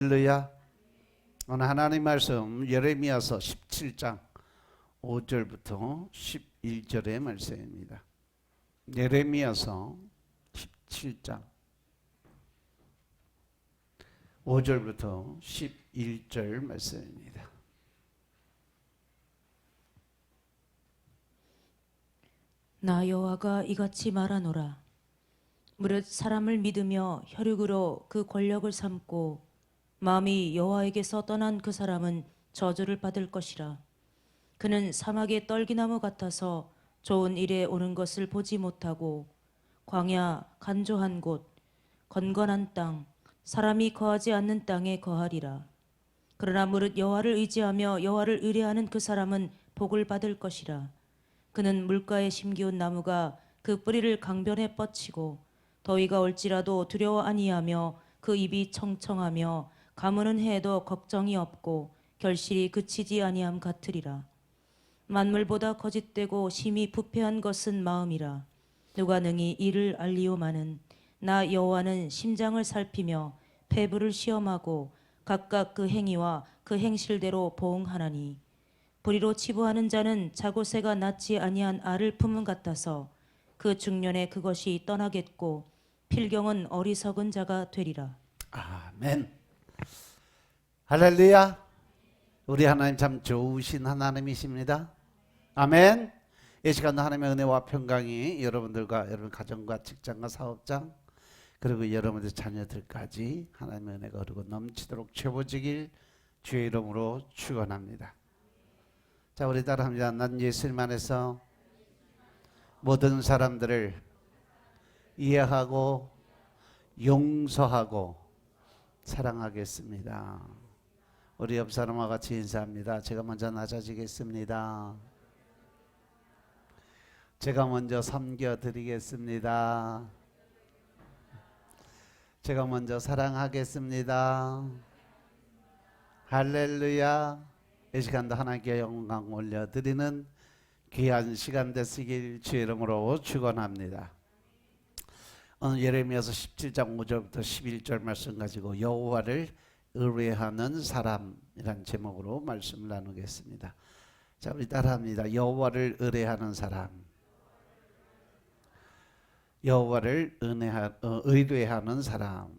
할렐루야. 오늘 하나님 말씀 예레미야서 17장 5절부터 11절의 말씀입니다. 예레미야서 17장 5절부터 11절 말씀입니다. 나 여호와가 이같이 말하노라. 무릇 사람을 믿으며 혈육으로 그 권력을 삼고 마음이 여호와에게서 떠난 그 사람은 저주를 받을 것이라. 그는 사막의 떨기나무 같아서 좋은 일에 오는 것을 보지 못하고 광야 간조한 곳 건건한 땅 사람이 거하지 않는 땅에 거하리라. 그러나 무릇 여호와를 의지하며 여호와를 의뢰하는 그 사람은 복을 받을 것이라. 그는 물가에 심기운 나무가 그 뿌리를 강변에 뻗치고 더위가 올지라도 두려워 아니하며 그 입이 청청하며 가무는 해에도 걱정이 없고 결실이 그치지 아니함 같으리라. 만물보다 거짓되고 심히 부패한 것은 마음이라. 누가 능히 이를 알리오마는 나 여호와는 심장을 살피며 폐부를 시험하고 각각 그 행위와 그 행실대로 보응하나니. 불의로 치부하는 자는 자고새가 낳지 아니한 알을 품은 같아서 그 중년에 그것이 떠나겠고 필경은 어리석은 자가 되리라. 아멘. 할렐루야. 우리 하나님 참 좋으신 하나님이십니다. 아멘. 이 시간도 하나님의 은혜와 평강이 여러분들과 여러분 가정과 직장과 사업장 그리고 여러분들 자녀들까지 하나님의 은혜가 흐르고 넘치도록 채워지길 주의 이름으로 축원합니다. 자, 우리 따라합니다. 난 예수님 안에서 모든 사람들을 이해하고 용서하고 사랑하겠습니다. 우리 옆 사람과 같이 인사합니다. 제가 먼저 낮아지겠습니다. 제가 먼저 섬겨드리겠습니다. 제가 먼저 사랑하겠습니다. 할렐루야. 이 시간도 하나님께 영광 올려드리는 귀한 시간 되시길 주의 이름으로 축원합니다. 오늘 예레미야서 17장 5절부터 11절 말씀 가지고 여호와를 의뢰하는 사람이란 제목으로 말씀을 나누겠습니다. 자, 우리 따라합니다. 여호와를 의뢰하는 사람. 여호와를 의뢰하는 사람.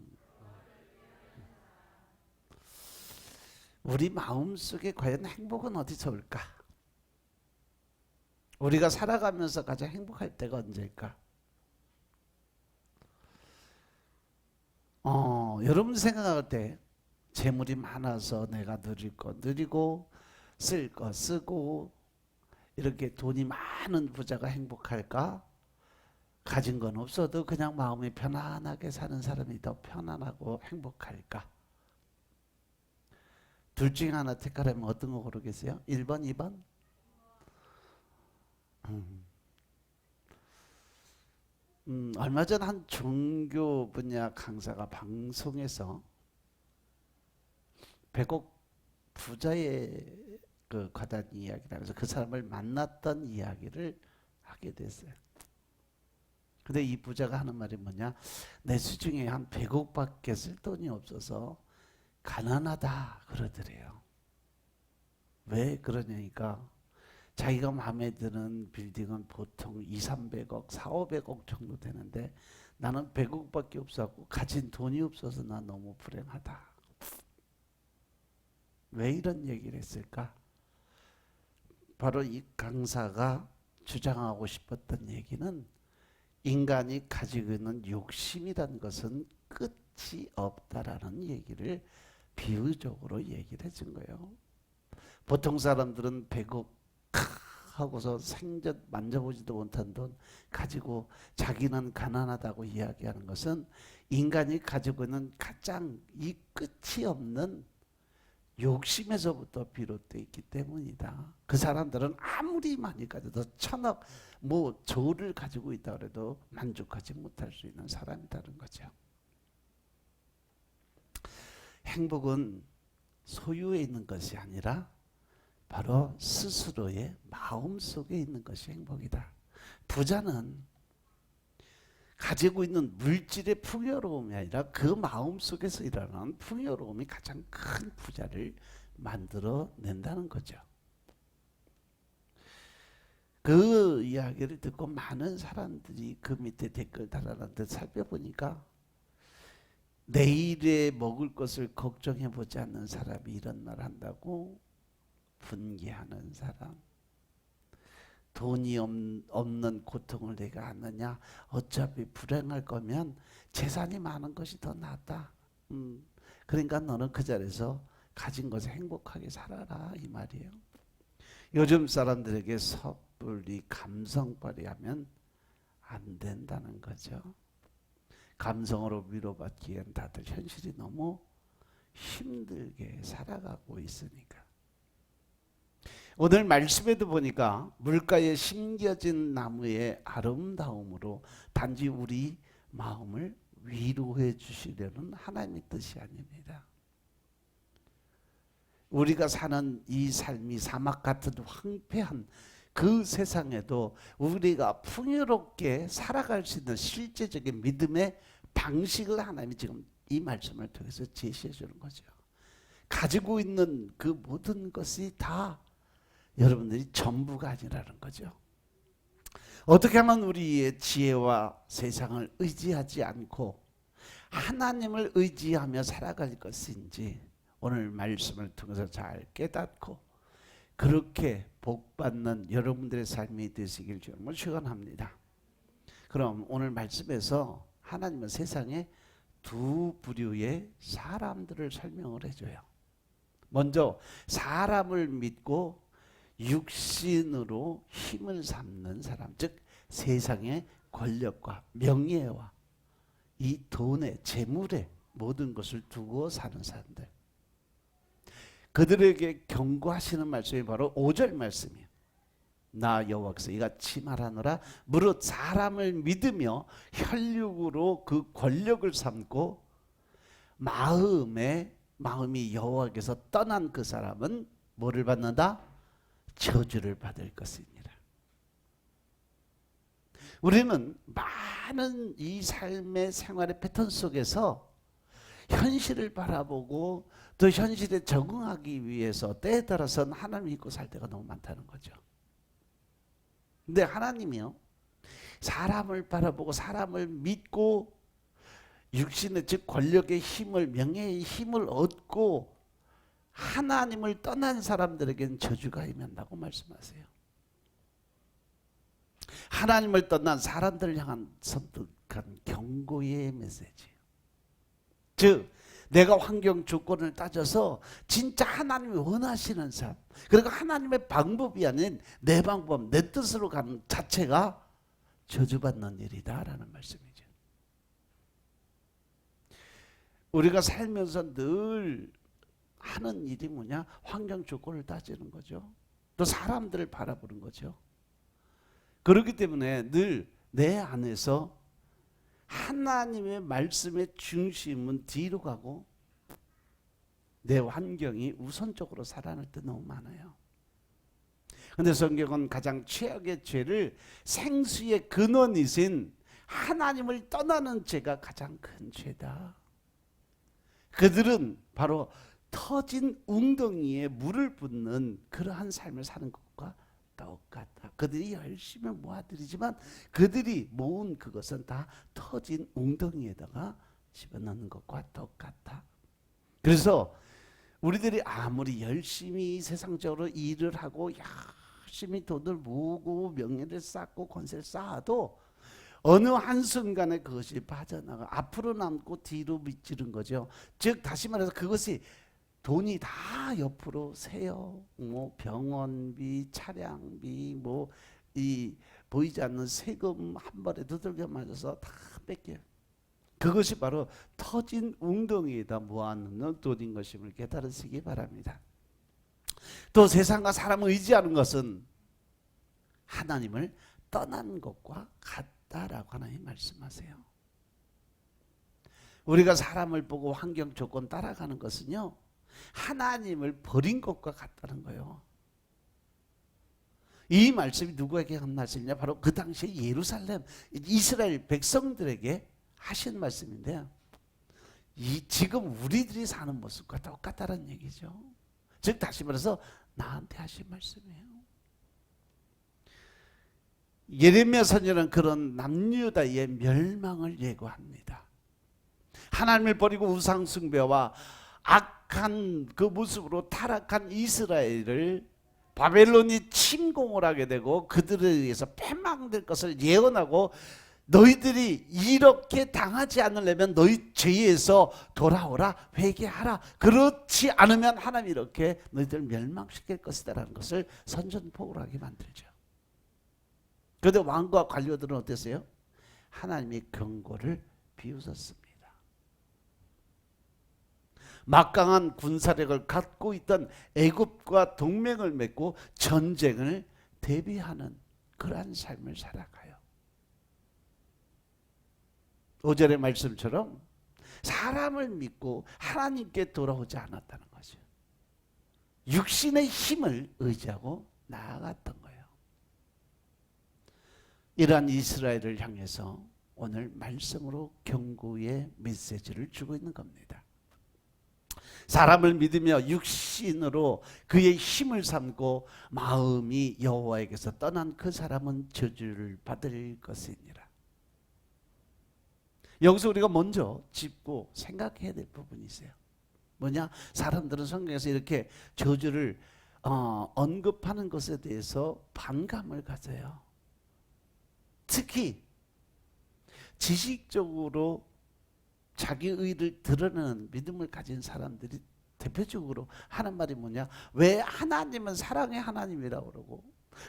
우리 마음속에 과연 행복은 어디서 올까? 우리가 살아가면서 가장 행복할 때가 언제일까? 여러분 생각할 때 재물이 많아서 내가 누릴 거 누리고 쓸 거 쓰고 이렇게 돈이 많은 부자가 행복할까? 가진 건 없어도 그냥 마음이 편안하게 사는 사람이 더 편안하고 행복할까? 둘 중에 하나 택하라면 어떤 거 고르겠어요? 1번, 2번? 얼마 전 한 종교 분야 강사가 방송에서 100억 부자의 그 과단 이야기라 해서 그 사람을 만났던 이야기를 하게 됐어요. 근데 이 부자가 하는 말이 뭐냐? 내 수중에 한 100억밖에 쓸 돈이 없어서 가난하다 그러더래요. 왜 그러냐니까 자기가 마음에 드는 빌딩은 보통 2, 300억, 4, 500억 정도 되는데 나는 100억밖에 없었고 가진 돈이 없어서 나 너무 불행하다. 왜 이런 얘기를 했을까? 바로 이 강사가 주장하고 싶었던 얘기는 인간이 가지고 있는 욕심이란 것은 끝이 없다라는 얘기를 비유적으로 얘기를 해준 거예요. 보통 사람들은 100억 하고서 생전 만져보지도 못한 돈 가지고 자기는 가난하다고 이야기하는 것은 인간이 가지고 있는 가장 이 끝이 없는 욕심에서부터 비롯되어 있기 때문이다. 그 사람들은 아무리 많이 가져도 1000억 뭐 저를 가지고 있다 그래도 만족하지 못할 수 있는 사람이라는 거죠. 행복은 소유에 있는 것이 아니라 바로 스스로의 마음 속에 있는 것이 행복이다. 부자는 가지고 있는 물질의 풍요로움이 아니라 그 마음 속에서 일어나는 풍요로움이 가장 큰 부자를 만들어낸다는 거죠. 그 이야기를 듣고 많은 사람들이 그 밑에 댓글 달아놨는데 살펴보니까 내일에 먹을 것을 걱정해보지 않는 사람이 이런 말 한다고, 분개하는 사람, 돈이 없는 고통을 내가 아느냐, 어차피 불행할 거면 재산이 많은 것이 더 낫다. 그러니까 너는 그 자리에서 가진 것에 행복하게 살아라, 이 말이에요. 요즘 사람들에게 섣불리 감성 발휘하면 안 된다는 거죠. 감성으로 위로받기엔 다들 현실이 너무 힘들게 살아가고 있으니까. 오늘 말씀에도 보니까 물가에 심겨진 나무의 아름다움으로 단지 우리 마음을 위로해 주시려는 하나님의 뜻이 아닙니다. 우리가 사는 이 삶이 사막 같은 황폐한 그 세상에도 우리가 풍요롭게 살아갈 수 있는 실제적인 믿음의 방식을 하나님이 지금 이 말씀을 통해서 제시해 주는 거죠. 가지고 있는 그 모든 것이 다 여러분들이 전부가 아니라는 거죠. 어떻게 하면 우리의 지혜와 세상을 의지하지 않고 하나님을 의지하며 살아갈 것인지 오늘 말씀을 통해서 잘 깨닫고 그렇게 복받는 여러분들의 삶이 되시길 주님을 축원합니다. 그럼 오늘 말씀에서 하나님은 세상에 두 부류의 사람들을 설명을 해줘요. 먼저 사람을 믿고 육신으로 힘을 삼는 사람, 즉 세상의 권력과 명예와 이 돈에, 재물에 모든 것을 두고 사는 사람들, 그들에게 경고하시는 말씀이 바로 5절 말씀이에요. 나 여호와께서 이같이 말하노라. 무릇 사람을 믿으며 혈육으로 그 권력을 삼고 마음이 여호와께서 떠난 그 사람은 뭐를 받는다? 저주를 받을 것입니다. 우리는 많은 이 삶의 생활의 패턴 속에서 현실을 바라보고 또 현실에 적응하기 위해서 때에 따라서는 하나님 믿고 살 때가 너무 많다는 거죠. 근데 하나님이요, 사람을 바라보고 사람을 믿고 육신의 즉 권력의 힘을, 명예의 힘을 얻고 하나님을 떠난 사람들에게는 저주가 임한다고 말씀하세요. 하나님을 떠난 사람들을 향한 선뜻한 경고의 메시지. 즉 내가 환경 조건을 따져서 진짜 하나님이 원하시는 삶, 그리고 하나님의 방법이 아닌 내 방법, 내 뜻으로 가는 자체가 저주받는 일이다라는 말씀이죠. 우리가 살면서 늘 하는 일이 뭐냐? 환경 조건을 따지는 거죠. 또 사람들을 바라보는 거죠. 그렇기 때문에 늘 내 안에서 하나님의 말씀의 중심은 뒤로 가고 내 환경이 우선적으로 살아날 때 너무 많아요. 그런데 성경은 가장 최악의 죄를 생수의 근원이신 하나님을 떠나는 죄가 가장 큰 죄다. 그들은 바로 터진 웅덩이에 물을 붓는 그러한 삶을 사는 것과 똑같다. 그들이 열심히 모아들이지만 그들이 모은 그것은 다 터진 웅덩이에다가 집어넣는 것과 똑같다. 그래서 우리들이 아무리 열심히 세상적으로 일을 하고 열심히 돈을 모으고 명예를 쌓고 권세를 쌓아도 어느 한순간에 그것이 빠져나가 앞으로 남고 뒤로 미치는 거죠. 즉 다시 말해서 그것이 돈이 다 옆으로 새요. 뭐 병원비, 차량비, 뭐 이 보이지 않는 세금 한 번에 두들겨 맞아서 다 뺏겨요. 그것이 바로 터진 웅덩이에다 모아놓는 돈인 것임을 깨달으시기 바랍니다. 또 세상과 사람을 의지하는 것은 하나님을 떠난 것과 같다라고 하나님 말씀하세요. 우리가 사람을 보고 환경 조건 따라가는 것은요, 하나님을 버린 것과 같다는 거예요. 이 말씀이 누구에게 한 말씀이냐? 바로 그 당시에 예루살렘 이스라엘 백성들에게 하신 말씀인데요. 지금 우리들이 사는 모습과 똑같다는 얘기죠. 즉 다시 말해서 나한테 하신 말씀이에요. 예레미야 선지자는 그런 남유다의 멸망을 예고합니다. 하나님을 버리고 우상 숭배와 악한 그 모습으로 타락한 이스라엘을 바벨론이 침공을 하게 되고 그들에 의해서 패망될 것을 예언하고, 너희들이 이렇게 당하지 않으려면 너희 죄에서 돌아오라, 회개하라. 그렇지 않으면 하나님이 이렇게 너희들을 멸망시킬 것이다라는 것을 선전포고하게 만들죠. 그런데 왕과 관료들은 어땠어요? 하나님의 경고를 비웃었습니다. 막강한 군사력을 갖고 있던 애굽과 동맹을 맺고 전쟁을 대비하는 그러한 삶을 살아가요. 5절의 말씀처럼 사람을 믿고 하나님께 돌아오지 않았다는 거죠. 육신의 힘을 의지하고 나아갔던 거예요. 이러한 이스라엘을 향해서 오늘 말씀으로 경고의 메시지를 주고 있는 겁니다. 사람을 믿으며 육신으로 그의 힘을 삼고 마음이 여호와에게서 떠난 그 사람은 저주를 받을 것이니라. 여기서 우리가 먼저 짚고 생각해야 될 부분이 있어요. 뭐냐? 사람들은 성경에서 이렇게 저주를 언급하는 것에 대해서 반감을 가져요. 특히 지식적으로 자기 의를 드러내는 믿음을 가진 사람들이 대표적으로 하는 말이 뭐냐? 왜 하나님은 사랑의 하나님이라고 그러고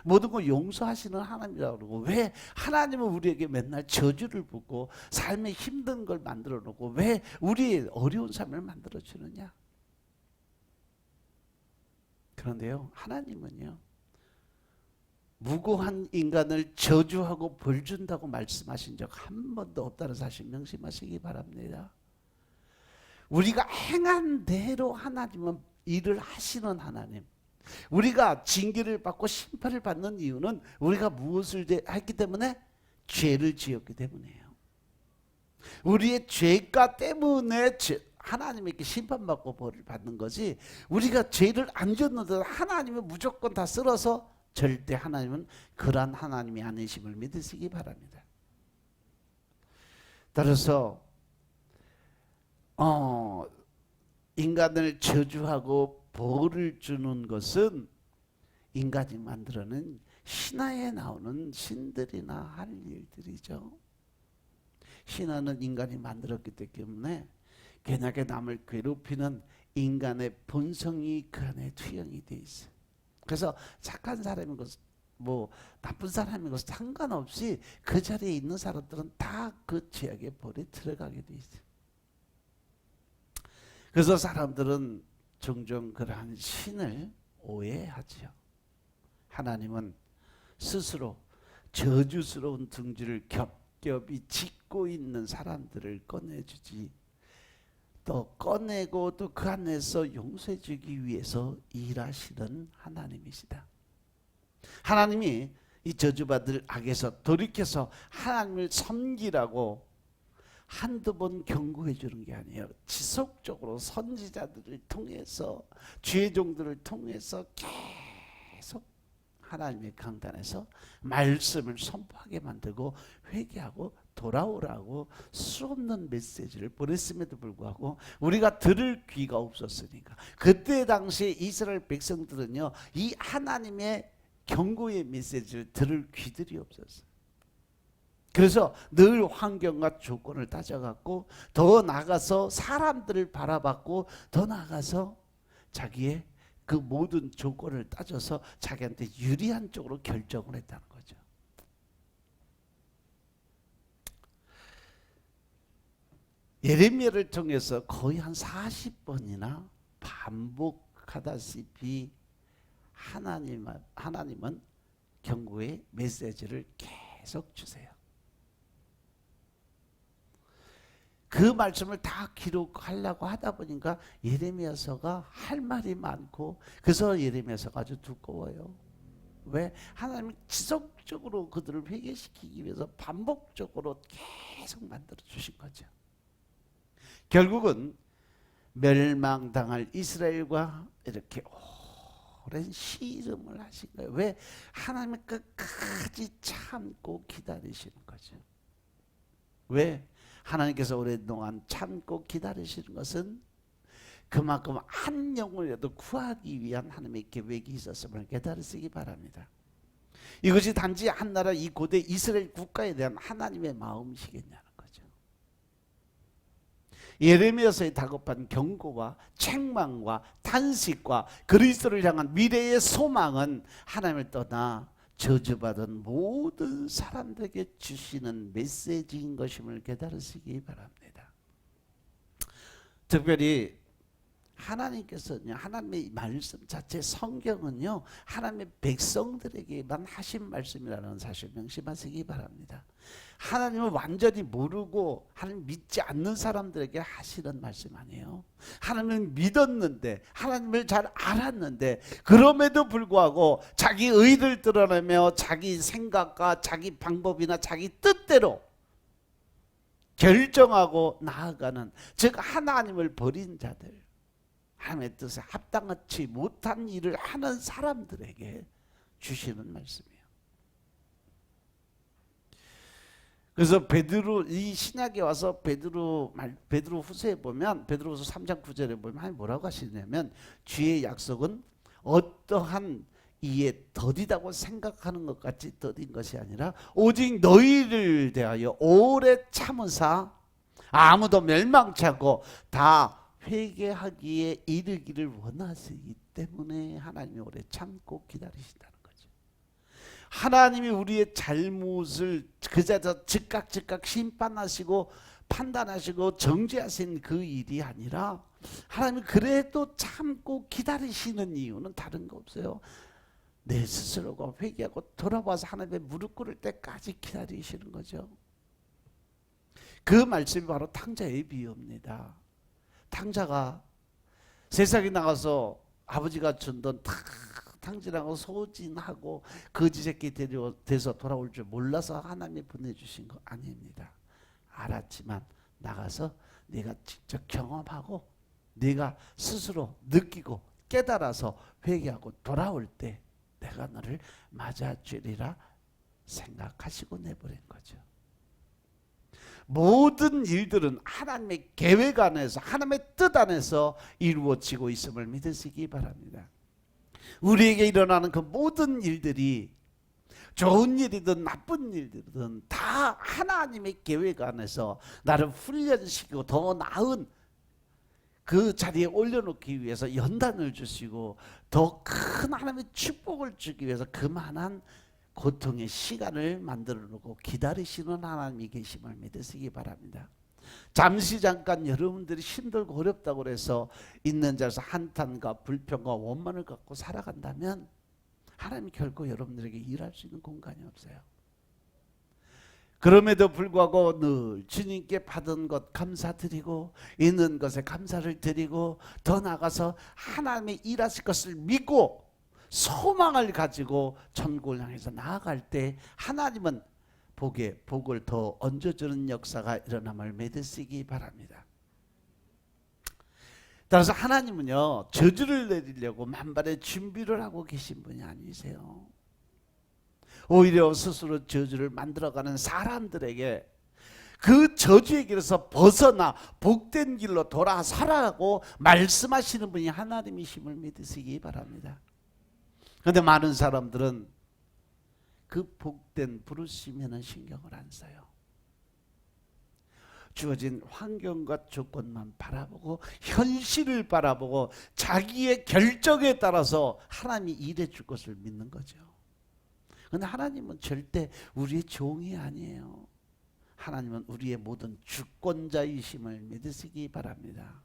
모든 걸 용서하시는 하나님이라고 그러고, 왜 하나님은 우리에게 맨날 저주를 붓고 삶에 힘든 걸 만들어 놓고 왜 우리의 어려운 삶을 만들어 주느냐? 그런데요, 하나님은요, 무고한 인간을 저주하고 벌 준다고 말씀하신 적 한 번도 없다는 사실 명심하시기 바랍니다. 우리가 행한 대로 하나님은 일을 하시는 하나님. 우리가 징계를 받고 심판을 받는 이유는 우리가 무엇을 했기 때문에? 죄를 지었기 때문이에요. 우리의 죄가 때문에 하나님에게 심판받고 벌을 받는 거지, 우리가 죄를 안 지었는데 하나님은 무조건 다 쓸어서, 절대 하나님은 그러한 하나님이 아니심을 믿으시기 바랍니다. 따라서 인간을 저주하고 벌을 주는 것은 인간이 만들어낸 신화에 나오는 신들이나 할 일들이죠. 신화는 인간이 만들었기 때문에 괜하게 남을 괴롭히는 인간의 본성이 그 안에 투영이 돼 있어요. 그래서 착한 사람인 것, 뭐 나쁜 사람인 것 상관없이 그 자리에 있는 사람들은 다 그 죄악의 벌에 들어가게 돼 있어요. 그래서 사람들은 종종 그러한 신을 오해하지요. 하나님은 스스로 저주스러운 둥지를 겹겹이 짓고 있는 사람들을 꺼내주지, 또 꺼내고 또 그 안에서 용서해주기 위해서 일하시는 하나님이시다. 하나님이 이 저주받을 악에서 돌이켜서 하나님을 섬기라고 한두 번 경고해 주는 게 아니에요. 지속적으로 선지자들을 통해서, 죄종들을 통해서 계속 하나님의 강단에서 말씀을 선포하게 만들고 회개하고 돌아오라고 수없는 메시지를 보냈음에도 불구하고 우리가 들을 귀가 없었으니까, 그때 당시에 이스라엘 백성들은요, 이 하나님의 경고의 메시지를 들을 귀들이 없었어요. 그래서 늘 환경과 조건을 따져갖고, 더 나아가서 사람들을 바라봤고, 더 나아가서 자기의 그 모든 조건을 따져서 자기한테 유리한 쪽으로 결정을 했다는 거죠. 예레미야를 통해서 거의 한 40번이나 반복하다시피 하나님은 경고의 메시지를 계속 주세요. 그 말씀을 다 기록하려고 하다 보니까 예레미야서가 할 말이 많고, 그래서 예레미야서가 아주 두꺼워요. 왜? 하나님이 지속적으로 그들을 회개시키기 위해서 반복적으로 계속 만들어 주신 거죠. 결국은 멸망당할 이스라엘과 이렇게 오랜 씨름을 하신 거예요. 왜? 하나님이 끝까지 참고 기다리시는 거죠. 왜? 하나님께서 오랫동안 참고 기다리시는 것은 그만큼 한 영혼이라도 구하기 위한 하나님의 계획이 있었음을 깨달으시기 바랍니다. 이것이 단지 한 나라 이 고대 이스라엘 국가에 대한 하나님의 마음이시겠냐는 거죠. 예레미야서에 다급한 경고와 책망과 탄식과 그리스도를 향한 미래의 소망은 하나님을 떠나 저주받은 모든 사람들에게 주시는 메시지인 것임을 깨달으시기 바랍니다. 특별히 하나님께서는요, 하나님의 말씀 자체 성경은요, 하나님의 백성들에게만 하신 말씀이라는 사실 명심하시기 바랍니다. 하나님을 완전히 모르고 하나님 믿지 않는 사람들에게 하시는 말씀 아니에요. 하나님을 믿었는데, 하나님을 잘 알았는데, 그럼에도 불구하고 자기 의를 드러내며 자기 생각과 자기 방법이나 자기 뜻대로 결정하고 나아가는, 즉 하나님을 버린 자들, 하나님의 뜻에 합당하지 못한 일을 하는 사람들에게 주시는 말씀이에요. 그래서 베드로, 이 신약에 와서 베드로 후서에 보면, 베드로후서 3장 9절에 보면 하나님 뭐라고 하시냐면, 주의 약속은 어떠한 이에 더디다고 생각하는 것 같이 더딘 것이 아니라 오직 너희를 대하여 오래 참으사 아무도 멸망치 않고 다 회개하기에 이르기를 원하시기 때문에 하나님이 오래 참고 기다리신다는 거죠. 하나님이 우리의 잘못을 그 자리에서 즉각 심판하시고 판단하시고 정죄하신 그 일이 아니라, 하나님이 그래도 참고 기다리시는 이유는 다른 거 없어요. 내 스스로가 회개하고 돌아와서 하나님의 무릎 꿇을 때까지 기다리시는 거죠. 그 말씀이 바로 탕자의 비유입니다. 탕자가 세상에 나가서 아버지가 준 돈 다 탕진하고 소진하고 거지 새끼 돼서 돌아올 줄 몰라서 하나님이 보내주신 거 아닙니다. 알았지만 나가서 네가 직접 경험하고 네가 스스로 느끼고 깨달아서 회개하고 돌아올 때 내가 너를 맞아주리라 생각하시고 내버린 거죠. 모든 일들은 하나님의 계획 안에서, 하나님의 뜻 안에서 이루어지고 있음을 믿으시기 바랍니다. 우리에게 일어나는 그 모든 일들이 좋은 일이든 나쁜 일이든 다 하나님의 계획 안에서 나를 훈련시키고 더 나은 그 자리에 올려놓기 위해서 연단을 주시고 더 큰 하나님의 축복을 주기 위해서 그만한 고통의 시간을 만들어 놓고 기다리시는 하나님이 계심을 믿으시기 바랍니다. 잠시 잠깐 여러분들이 힘들고 어렵다고 해서 있는 자리에서 한탄과 불평과 원망을 갖고 살아간다면 하나님 결코 여러분들에게 일할 수 있는 공간이 없어요. 그럼에도 불구하고 늘 주님께 받은 것 감사드리고 있는 것에 감사를 드리고 더 나아가서 하나님의 일하실 것을 믿고 소망을 가지고 천국을 향해서 나아갈 때 하나님은 복을 더 얹어주는 역사가 일어남을 믿으시기 바랍니다. 따라서 하나님은요, 저주를 내리려고 만반의 준비를 하고 계신 분이 아니세요. 오히려 스스로 저주를 만들어가는 사람들에게 그 저주의 길에서 벗어나 복된 길로 돌아 살아가고 말씀하시는 분이 하나님이심을 믿으시기 바랍니다. 그런데 많은 사람들은 그 복된 부르심에는 신경을 안 써요. 주어진 환경과 조건만 바라보고 현실을 바라보고 자기의 결정에 따라서 하나님이 일해 줄 것을 믿는 거죠. 그런데 하나님은 절대 우리의 종이 아니에요. 하나님은 우리의 모든 주권자이심을 믿으시기 바랍니다.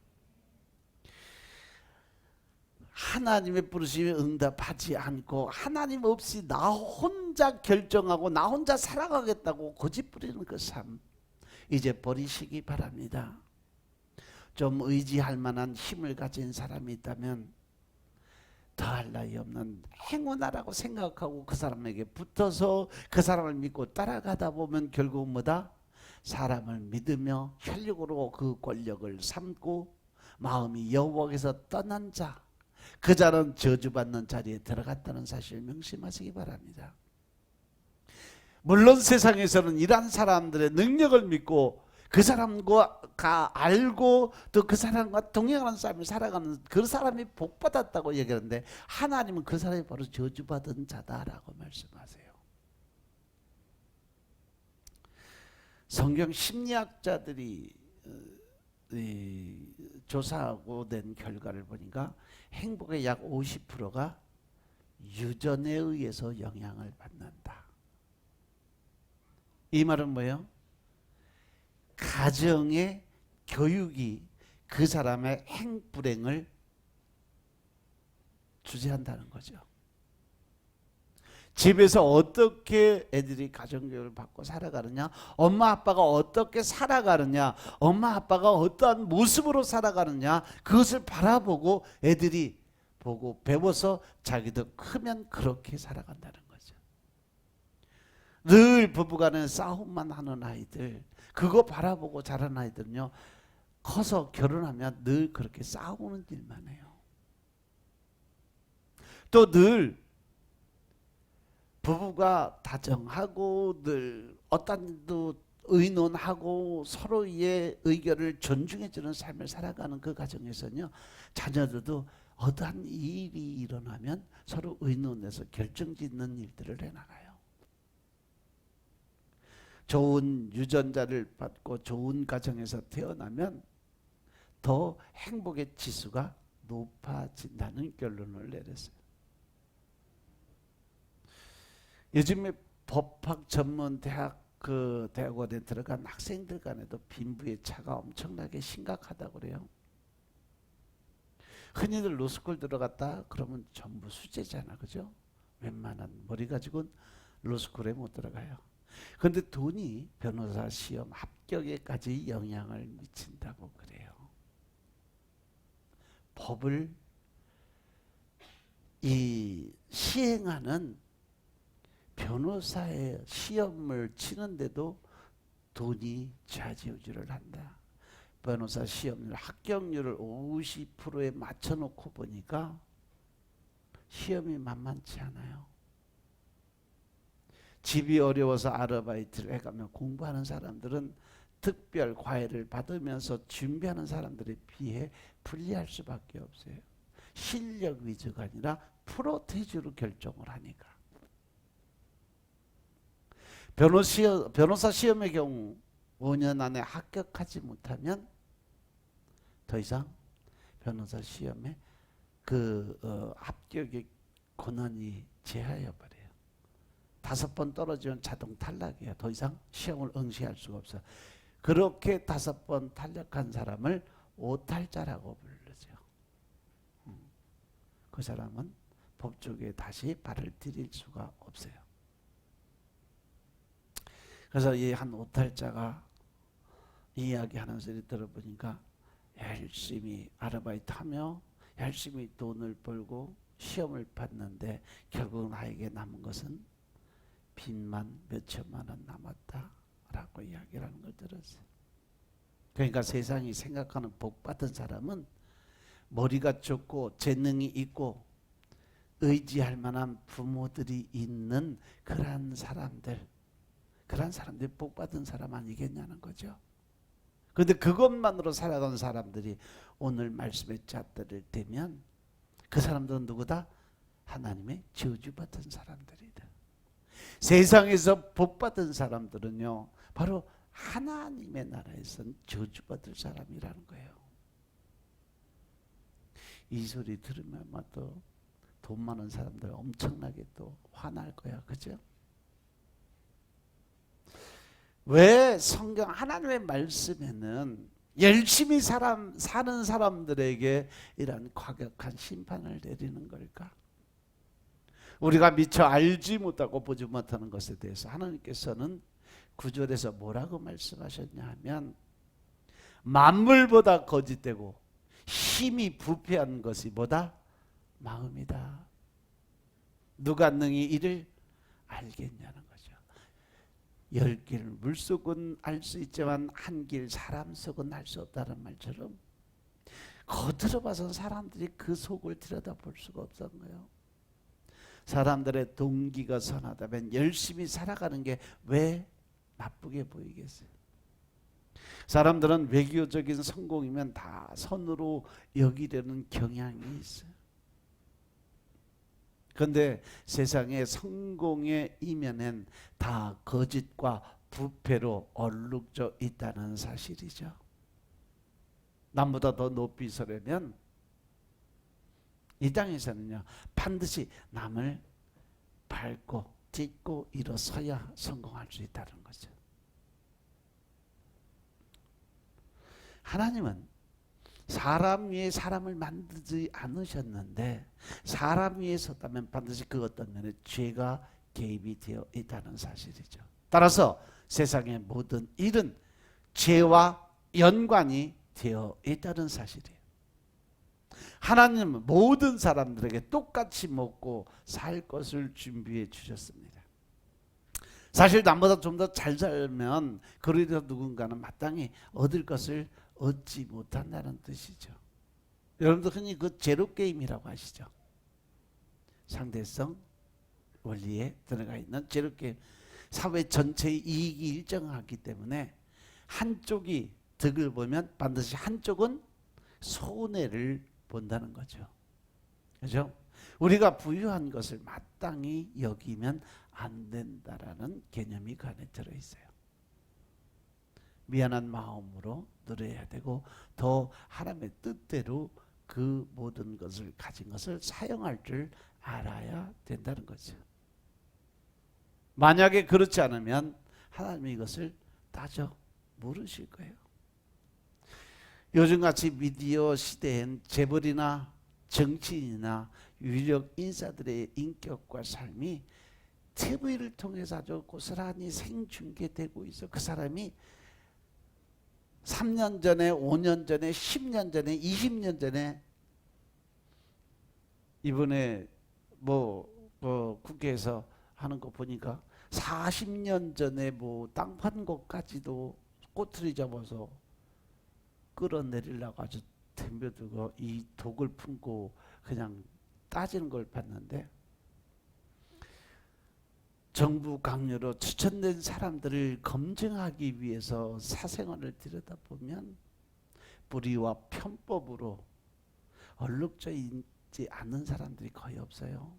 하나님의 부르심에 응답하지 않고 하나님 없이 나 혼자 결정하고 나 혼자 살아가겠다고 고집 부리는 그 삶 이제 버리시기 바랍니다. 좀 의지할 만한 힘을 가진 사람이 있다면 더할 나위 없는 행운아라고 생각하고 그 사람에게 붙어서 그 사람을 믿고 따라가다 보면 결국 뭐다? 사람을 믿으며 혈육으로 그 권력을 삼고 마음이 여호와께서 떠난 자, 그 자는 저주받는 자리에 들어갔다는 사실 명심하시기 바랍니다. 물론 세상에서는 이러한 사람들의 능력을 믿고 그 사람과 알고 또 그 사람과 동행하는 삶을 살아가는 그 사람이 복받았다고 얘기하는데, 하나님은 그 사람이 바로 저주받은 자다라고 말씀하세요. 성경 심리학자들이 조사하고 낸 결과를 보니까 행복의 약 50%가 유전에 의해서 영향을 받는다. 이 말은 뭐예요? 가정의 교육이 그 사람의 행불행을 주재한다는 거죠. 집에서 어떻게 애들이 가정교육을 받고 살아가느냐, 엄마 아빠가 어떻게 살아가느냐, 엄마 아빠가 어떠한 모습으로 살아가느냐, 그것을 바라보고 애들이 보고 배워서 자기도 크면 그렇게 살아간다는 거죠. 늘 부부간에 싸움만 하는 아이들, 그거 바라보고 자란 아이들은요, 커서 결혼하면 늘 그렇게 싸우는 일만 해요. 또 늘 부부가 다정하고 늘 어떤 일도 의논하고 서로의 의견을 존중해주는 삶을 살아가는 그 가정에서는요, 자녀들도 어떠한 일이 일어나면 서로 의논해서 결정짓는 일들을 해나가요. 좋은 유전자를 받고 좋은 가정에서 태어나면 더 행복의 지수가 높아진다는 결론을 내렸어요. 요즘에 법학 전문 대학 대학원에 들어간 학생들 간에도 빈부의 차가 엄청나게 심각하다고 그래요. 흔히들 로스쿨 들어갔다 그러면 전부 수재잖아, 그죠? 웬만한 머리 가지고는 로스쿨에 못 들어가요. 그런데 돈이 변호사 시험 합격에까지 영향을 미친다고 그래요. 법을 시행하는 변호사의 시험을 치는데도 돈이 좌지우지를 한다. 변호사 시험률 합격률을 50%에 맞춰놓고 보니까 시험이 만만치 않아요. 집이 어려워서 아르바이트를 해가며 공부하는 사람들은 특별 과외를 받으면서 준비하는 사람들에 비해 불리할 수밖에 없어요. 실력 위주가 아니라 프로테이즈로 결정을 하니까. 변호사 시험의 경우 5년 안에 합격하지 못하면 더 이상 변호사 시험에 합격의 권한이 제하여 버려요. 5번 떨어지면 자동 탈락이에요. 더 이상 시험을 응시할 수가 없어요. 그렇게 5번 탈락한 사람을 오탈자라고 부르죠. 그 사람은 법조계에 다시 발을 들일 수가 없어요. 그래서 이 한 오탈자가 이야기하는 소리 들어보니까 열심히 아르바이트하며 열심히 돈을 벌고 시험을 봤는데 결국 나에게 남은 것은 빚만 몇천만 원 남았다라고 이야기를 하는 걸 들었어요. 그러니까 세상이 생각하는 복 받은 사람은 머리가 좋고 재능이 있고 의지할 만한 부모들이 있는 그런 사람들이 복 받은 사람 아니겠냐는 거죠. 그런데 그것만으로 살아가는 사람들이 오늘 말씀의 잣들을 대면 그 사람들은 누구다? 하나님의 저주받은 사람들이다. 세상에서 복 받은 사람들은요, 바로 하나님의 나라에선 저주받을 사람이라는 거예요. 이 소리 들으면 아마 또 돈 많은 사람들 엄청나게 또 화날 거야, 그죠? 왜 성경 하나님의 말씀에는 열심히 사는 사람들에게 이런 과격한 심판을 내리는 걸까? 우리가 미처 알지 못하고 보지 못하는 것에 대해서 하나님께서는 9절에서 뭐라고 말씀하셨냐 하면, 만물보다 거짓되고 힘이 부패한 것이 뭐다? 마음이다. 누가 능히 이를 알겠냐는 거죠. 10길 물속은 알 수 있지만 한 길 사람 속은 알 수 없다는 말처럼 겉으로 봐서는 사람들이 그 속을 들여다볼 수가 없었던 거예요. 사람들의 동기가 선하다면 열심히 살아가는 게 왜 나쁘게 보이겠어요? 사람들은 외교적인 성공이면 다 선으로 여기려는 경향이 있어요. 그런데 세상의 성공의 이면엔 다 거짓과 부패로 얼룩져 있다는 사실이죠. 남보다 더 높이 서려면 이 땅에서는요, 반드시 남을 밟고 딛고 일어서야 성공할 수 있다는 거죠. 하나님은 사람 위에 사람을 만들지 않으셨는데 사람 위에 섰다면 반드시 그 어떤 면에 죄가 개입이 되어 있다는 사실이죠. 따라서 세상의 모든 일은 죄와 연관이 되어 있다는 사실이에요. 하나님은 모든 사람들에게 똑같이 먹고 살 것을 준비해 주셨습니다. 사실 남보다 좀 더 잘 살면 그래도 누군가는 마땅히 얻을 것을 얻지 못한다는 뜻이죠. 여러분도 흔히 그 제로 게임이라고 하시죠. 상대성 원리에 들어가 있는 제로 게임. 사회 전체의 이익이 일정하기 때문에 한쪽이 득을 보면 반드시 한쪽은 손해를 본다는 거죠. 그렇죠? 우리가 부유한 것을 마땅히 여기면 안 된다라는 개념이 그 안에 들어있어요. 미안한 마음으로 누려야 되고 더 하나님의 뜻대로 그 모든 것을 가진 것을 사용할 줄 알아야 된다는 거죠. 만약에 그렇지 않으면 하나님이 이것을 따져 물으실 거예요. 요즘같이 미디어 시대엔 재벌이나 정치인이나 유력 인사들의 인격과 삶이 TV를 통해서 아주 고스란히 생중계되고 있어. 그 사람이 3년 전에, 5년 전에, 10년 전에, 20년 전에 이번에 국회에서 하는 거 보니까 40년 전에 땅 판 것까지도 꼬투리 잡아서 끌어내리려고 아주 덤벼들고 이 독을 품고 그냥 따지는 걸 봤는데, 정부 강요로 추천된 사람들을 검증하기 위해서 사생활을 들여다보면 불의와 편법으로 얼룩져 있지 않은 사람들이 거의 없어요.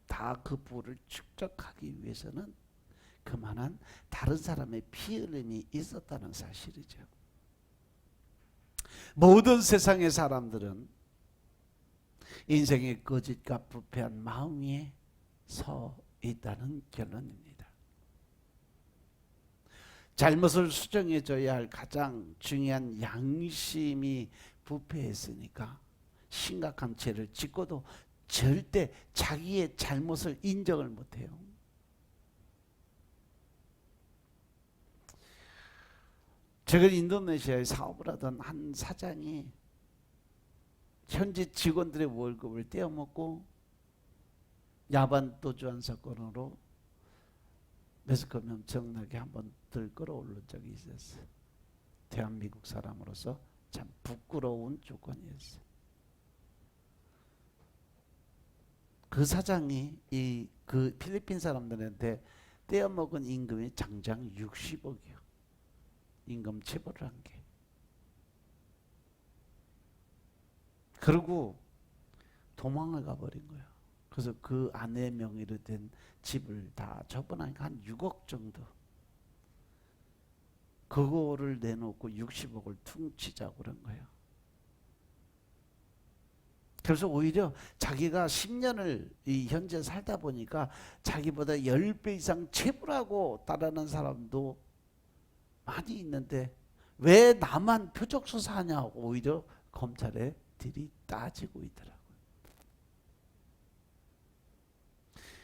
다 그 부를 축적하기 위해서는 그만한 다른 사람의 피 흘림이 있었다는 사실이죠. 모든 세상의 사람들은 인생의 거짓과 부패한 마음 위에 서 있다는 결론입니다. 잘못을 수정해줘야 할 가장 중요한 양심이 부패했으니까 심각한 죄를 짓고도 절대 자기의 잘못을 인정을 못해요. 최근 인도네시아에 사업을 하던 한 사장이 현지 직원들의 월급을 떼어먹고 야반 도주한 사건으로 매스컴이 엄청나게 한번 들끓어오른 적이 있었어요. 대한민국 사람으로서 참 부끄러운 조건이었어요. 그 사장이 그 필리핀 사람들한테 떼어먹은 임금이 장장 60억이요. 임금 체불을 한 게. 그리고 도망을 가버린 거예요. 그래서 그 아내 명의로 된 집을 다 처분하니까 한 6억 정도. 그거를 내놓고 60억을 퉁치자고 그런 거예요. 그래서 오히려 자기가 10년을 이 현재 살다 보니까 자기보다 10배 이상 체불하고 따르는 사람도 많이 있는데 왜 나만 표적수사하냐고 오히려 검찰에 들이 따지고 있더라고요.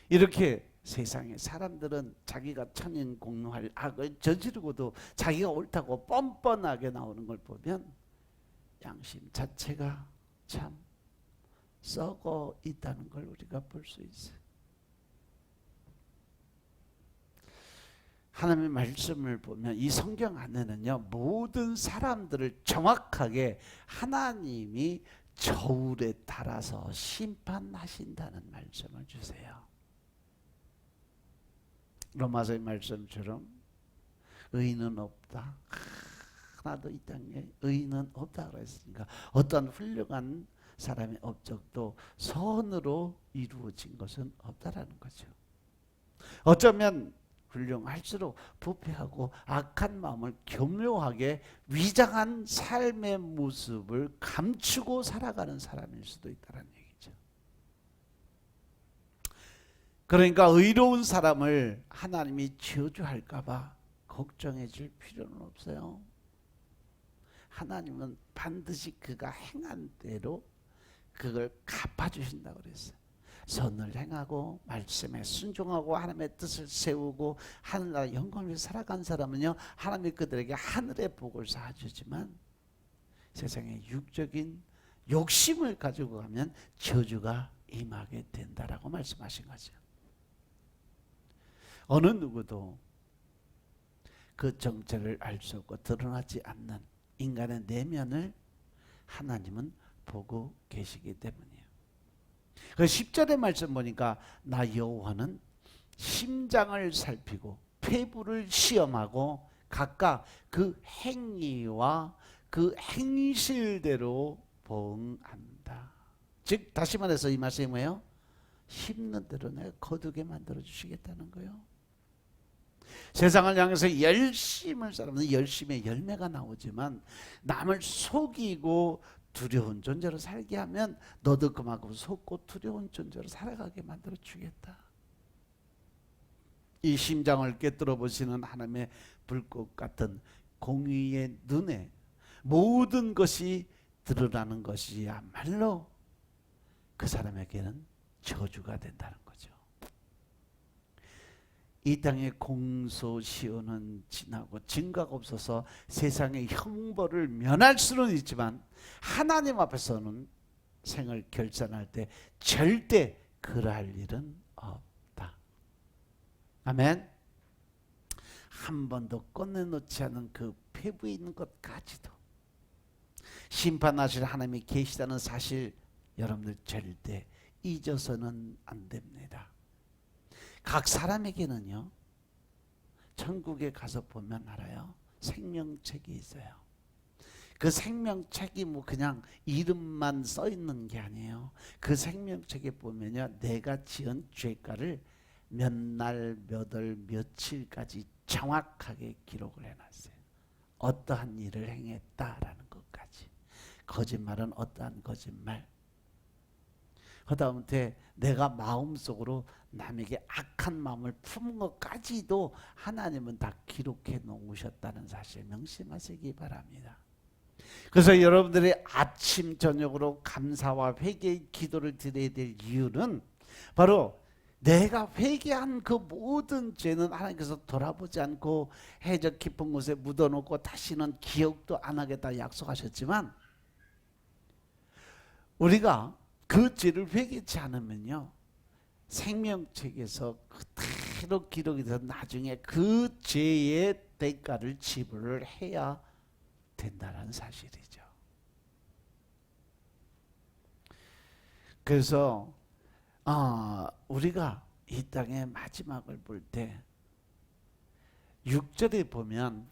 이렇게 세상에 사람들은 자기가 천인공노할 악을 저지르고도 자기가 옳다고 뻔뻔하게 나오는 걸 보면 양심 자체가 참 썩어 있다는 걸 우리가 볼 수 있어요. 하나님의 말씀을 보면 이 성경 안에는요, 모든 사람들을 정확하게 하나님이 저울에 따라서 심판하신다는 말씀을 주세요. 로마서의 말씀처럼 의인은 없다. 하나도 이 땅에 의인은 없다 그랬으니까 어떤 훌륭한 사람의 업적도 선으로 이루어진 것은 없다라는 거죠. 어쩌면 훌륭할수록 부패하고 악한 마음을 교묘하게 위장한 삶의 모습을 감추고 살아가는 사람일 수도 있다는 얘기죠. 그러니까 의로운 사람을 하나님이 저주할까 봐 걱정해 줄 필요는 없어요. 하나님은 반드시 그가 행한 대로 그걸 갚아주신다고 그랬어요. 선을 행하고 말씀에 순종하고 하나님의 뜻을 세우고 하늘나라 영광을 위해 살아간 사람은요, 하나님이 그들에게 하늘의 복을 쌓아주지만 세상의 육적인 욕심을 가지고 가면 저주가 임하게 된다라고 말씀하신 거죠. 어느 누구도 그 정체를 알 수 없고 드러나지 않는 인간의 내면을 하나님은 보고 계시기 때문이에요. 그 10절의 말씀 보니까 나 여호와는 심장을 살피고 폐부를 시험하고 각각 그 행위와 그 행실대로 보응한다. 즉 다시 말해서 이 말씀이 뭐예요? 심는 대로 내가 거두게 만들어 주시겠다는 거예요. 세상을 향해서 열심을 사람은 열심의 열매가 나오지만 남을 속이고 두려운 존재로 살게 하면 너도 그만큼 속고 두려운 존재로 살아가게 만들어 주겠다. 이 심장을 깨뜨려 보시는 하나님의 불꽃 같은 공의의 눈에 모든 것이 드러나는 것이야말로 그 사람에게는 저주가 된다는 거죠. 이 땅의 공소시효는 지나고 증거가 없어서 세상의 형벌을 면할 수는 있지만 하나님 앞에서는 생을 결산할 때 절대 그러할 일은 없다. 아멘. 한 번도 꺼내놓지 않은 그 폐부에 있는 것까지도 심판하실 하나님이 계시다는 사실 여러분들 절대 잊어서는 안 됩니다. 각 사람에게는요, 천국에 가서 보면 알아요. 생명책이 있어요. 그 생명책이 뭐 그냥 이름만 써 있는 게 아니에요. 그 생명책에 보면요, 내가 지은 죄가를 몇 날, 몇 월, 며칠까지 정확하게 기록을 해놨어요. 어떠한 일을 행했다라는 것까지. 거짓말은 어떠한 거짓말. 그다음에 내가 마음속으로 남에게 악한 마음을 품은 것까지도 하나님은 다 기록해 놓으셨다는 사실 명심하시기 바랍니다. 그래서 여러분들이 아침 저녁으로 감사와 회개의 기도를 드려야 될 이유는 바로 내가 회개한 그 모든 죄는 하나님께서 돌아보지 않고 해적 깊은 곳에 묻어놓고 다시는 기억도 안 하겠다 약속하셨지만 우리가 그 죄를 회개치 않으면요, 생명책에서 그대로 기록이 돼서 나중에 그 죄의 대가를 지불을 해야 된다는 사실이죠. 그래서 우리가 이 땅의 마지막을 볼 때 6절에 보면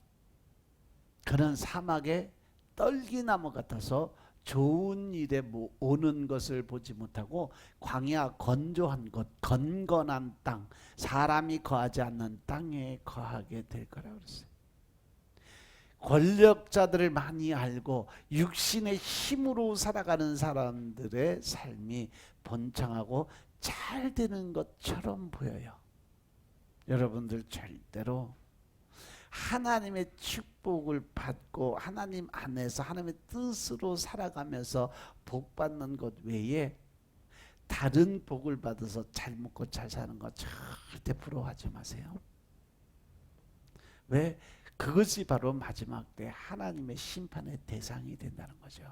그는 사막에 떨기나무 같아서 좋은 일에 오는 것을 보지 못하고 광야 건조한 곳, 건건한 땅, 사람이 거하지 않는 땅에 거하게 될 거라고 그랬어요. 권력자들을 많이 알고 육신의 힘으로 살아가는 사람들의 삶이 번창하고 잘 되는 것처럼 보여요. 여러분들 절대로 하나님의 축복을 받고 하나님 안에서 하나님의 뜻으로 살아가면서 복 받는 것 외에 다른 복을 받아서 잘 먹고 잘 사는 거 절대 부러워하지 마세요. 왜? 그것이 바로 마지막 때 하나님의 심판의 대상이 된다는 거죠.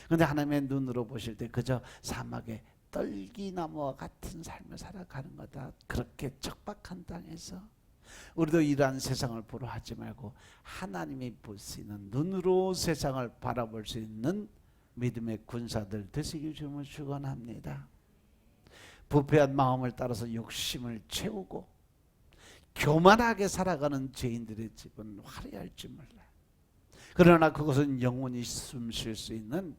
그런데 하나님의 눈으로 보실 때 그저 사막의 떨기나무와 같은 삶을 살아가는 거다. 그렇게 척박한 땅에서 우리도 이러한 세상을 보러 하지 말고 하나님이 볼 수 있는 눈으로 세상을 바라볼 수 있는 믿음의 군사들 되시길 주님을 축원합니다. 부패한 마음을 따라서 욕심을 채우고 교만하게 살아가는 죄인들의 집은 화려할지 몰라. 그러나 그것은 영원히 숨쉴 수 있는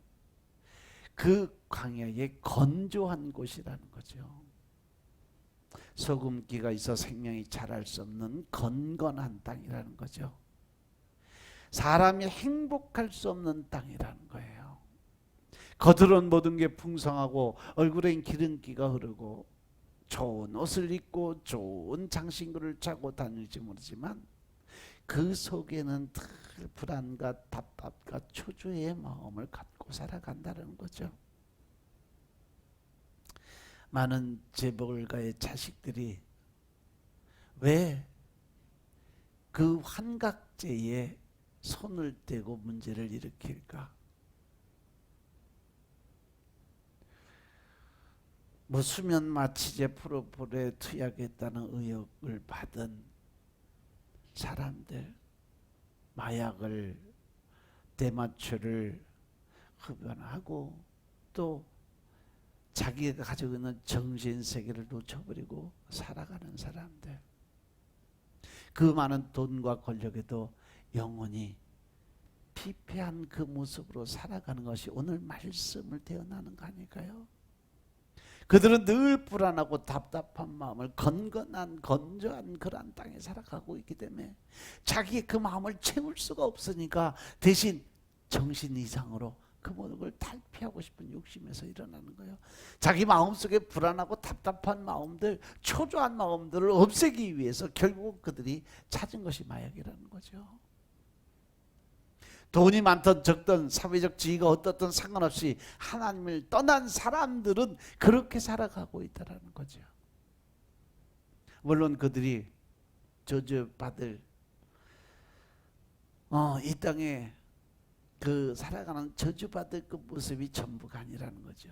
그 광야의 건조한 곳이라는 거죠. 소금기가 있어 생명이 자랄 수 없는 건건한 땅이라는 거죠. 사람이 행복할 수 없는 땅이라는 거예요. 겉으로는 모든 게 풍성하고 얼굴엔 기름기가 흐르고 좋은 옷을 입고 좋은 장신구를 차고 다닐지 모르지만 그 속에는 늘 불안과 답답과 초조의 마음을 갖고 살아간다는 거죠. 많은 재벌가의 자식들이 왜 그 환각제에 손을 떼고 문제를 일으킬까? 뭐 수면 마취제 프로폴에 투약했다는 의혹을 받은 사람들, 마약을 대마초를 흡연하고 또 자기가 가지고 있는 정신세계를 놓쳐버리고 살아가는 사람들, 그 많은 돈과 권력에도 영원히 피폐한 그 모습으로 살아가는 것이 오늘 말씀을 태어나는 거 아닐까요? 그들은 늘 불안하고 답답한 마음을 건건한 건조한 그러한 땅에 살아가고 있기 때문에 자기의 그 마음을 채울 수가 없으니까 대신 정신 이상으로 그 모든 걸 탈피하고 싶은 욕심에서 일어나는 거예요. 자기 마음속에 불안하고 답답한 마음들, 초조한 마음들을 없애기 위해서 결국 그들이 찾은 것이 마약이라는 거죠. 돈이 많든 적든 사회적 지위가 어떻든 상관없이 하나님을 떠난 사람들은 그렇게 살아가고 있다는 거죠. 물론 그들이 저주받을 이 땅에 그 살아가는 저주받을 그 모습이 전부가 아니라는 거죠.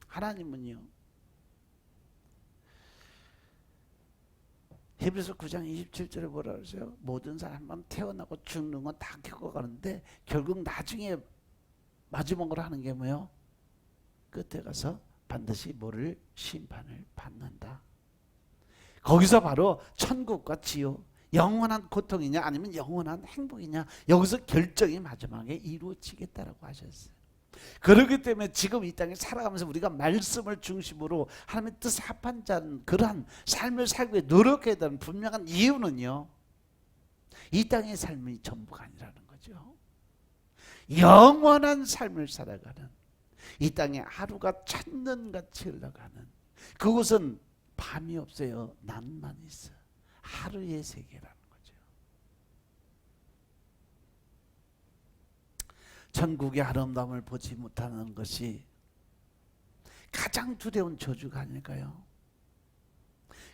하나님은요, 히브리서 9장 27절에 뭐라 그러세요? 모든 사람은 태어나고 죽는 건 다 겪어가는데 결국 나중에 마지막으로 하는 게 뭐예요? 끝에 가서 반드시 뭐를 심판을 받는다. 거기서 바로 천국과 지옥, 영원한 고통이냐 아니면 영원한 행복이냐, 여기서 결정이 마지막에 이루어지겠다라고 하셨어요. 그렇기 때문에 지금 이 땅에 살아가면서 우리가 말씀을 중심으로 하나님의 뜻에 합한 자는 그러한 삶을 살기 위해 노력해야 되는 분명한 이유는요, 이 땅의 삶이 전부가 아니라는 거죠. 영원한 삶을 살아가는, 이 땅에 하루가 천년같이 흘러가는, 그곳은 밤이 없어요. 낮만 있어. 하루의 세계라는 거죠. 천국의 아름다움을 보지 못하는 것이 가장 두려운 저주가 아닐까요?